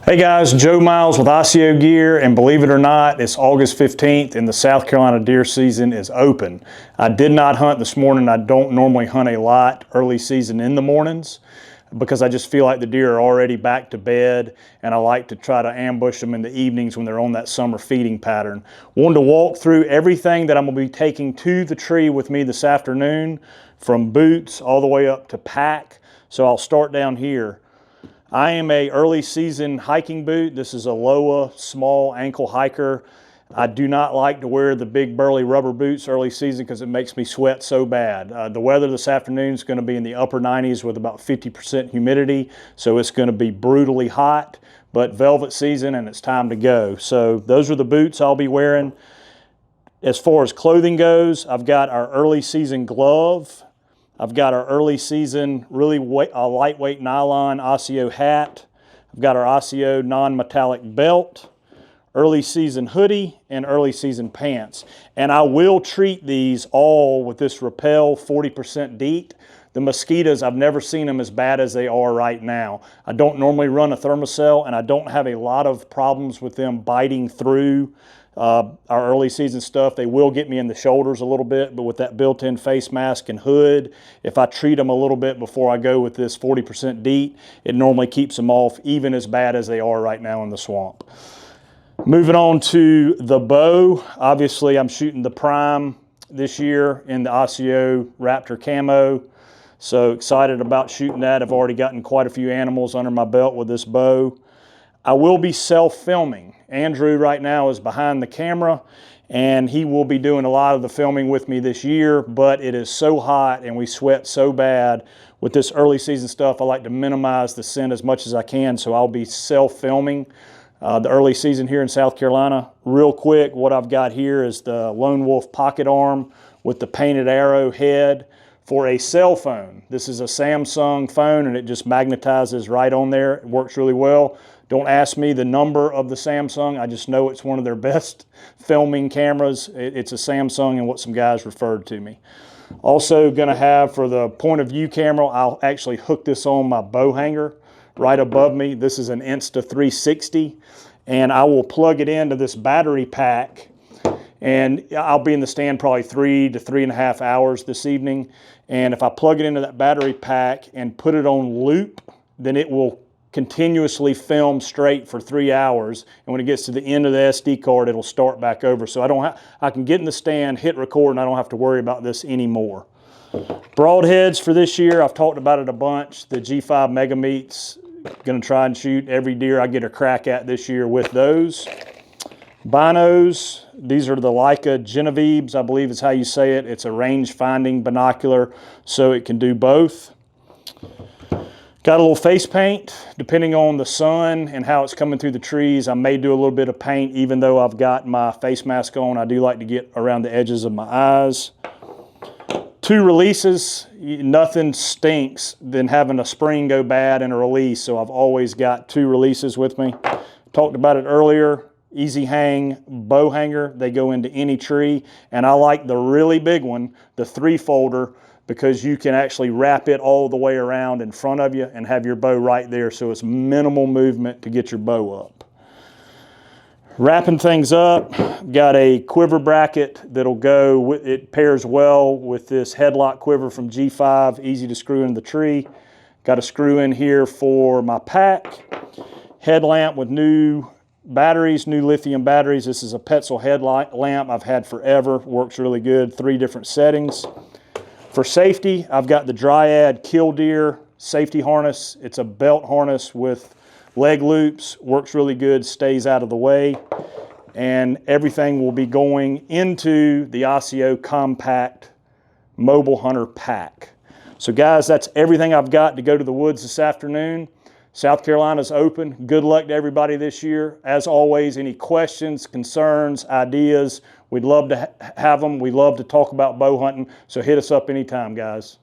Hey guys, Joe Miles with ASIO Gear, and believe it or not, it's August 15th and the South Carolina deer season is open. I did not hunt this morning. I don't normally hunt a lot early season in the mornings because I just feel like the deer are already back to bed, and I like to try to ambush them in the evenings when they're on that summer feeding pattern. Wanted to walk through everything that I'm going to be taking to the tree with me this afternoon, from boots all the way up to pack. So I'll start down here. I am a early season hiking boot. This is a Loa small ankle hiker. I do not like to wear the big burly rubber boots early season because it makes me sweat so bad. The weather this afternoon is going to be in the upper 90s with about 50% humidity, so it's going to be brutally hot, but velvet season and it's time to go. So those are the boots I'll be wearing. As far as clothing goes, I've got our early season glove. I've got our early season really lightweight nylon ASIO hat. I've got our ASIO non-metallic belt, early season hoodie, and early season pants. And I will treat these all with this Repel 40% DEET. The mosquitoes, I've never seen them as bad as they are right now. I don't normally run a thermocell, and I don't have a lot of problems with them biting through our early season stuff. They will get me in the shoulders a little bit, but with that built-in face mask and hood, if I treat them a little bit before I go with this 40% DEET, it normally keeps them off even as bad as they are right now in the swamp. Moving on to the bow, obviously I'm shooting the Prime this year in the ASIO Raptor camo. So excited about shooting that. I've already gotten quite a few animals under my belt with this bow. I will be self-filming. Andrew right now is behind the camera, and he will be doing a lot of the filming with me this year, but it is so hot and we sweat so bad with this early season stuff. I like to minimize the scent as much as I can, so I'll be self-filming the early season here in South Carolina. Real quick, what I've got here is the Lone Wolf pocket arm with the painted arrow head for a cell phone. This is a Samsung phone, and it just magnetizes right on there. It works really well. Don't ask me the number of the Samsung. I just know it's one of their best filming cameras. It's a Samsung and what some guys referred to me. Also gonna have for the point of view camera, I'll actually hook this on my bow hanger right above me. This is an Insta360, and I will plug it into this battery pack, and I'll be in the stand probably 3 to 3.5 hours this evening. And if I plug it into that battery pack and put it on loop, then it will continuously film straight for 3 hours, and when it gets to the end of the SD card, it'll start back over. So I can get in the stand, hit record, and I don't have to worry about this anymore. Broadheads for this year, I've talked about it a bunch. The G5 Mega Meats, gonna try and shoot every deer I get a crack at this year with those. Binos, these are the Leica Genevieves, I believe is how you say it. It's a range finding binocular, so it can do both. Got a little face paint. Depending on the sun and how it's coming through the trees, I may do a little bit of paint. Even though I've got my face mask on, I do like to get around the edges of my eyes. 2 releases. Nothing stinks than having a spring go bad and a release, so I've always got 2 releases with me. Talked about it earlier. Easy hang bow hanger. They go into any tree, and I like the really big one, the 3-folder, because you can actually wrap it all the way around in front of you and have your bow right there, so it's minimal movement to get your bow up. Wrapping things up, got a quiver bracket that'll go with it. Pairs well with this headlock quiver from G5, easy to screw into the tree. Got a screw in here for my pack. Headlamp with new batteries, new lithium batteries. This is a Petzl headlamp I've had forever, works really good, 3 different settings. For safety, I've got the Dryad Kill Deer safety harness. It's a belt harness with leg loops, works really good, stays out of the way. And everything will be going into the ASIO Compact Mobile Hunter Pack. So guys, that's everything I've got to go to the woods this afternoon. South Carolina's open. Good luck to everybody this year. As always, any questions, concerns, ideas, we'd love to have them. We love to talk about bow hunting, so hit us up anytime, guys.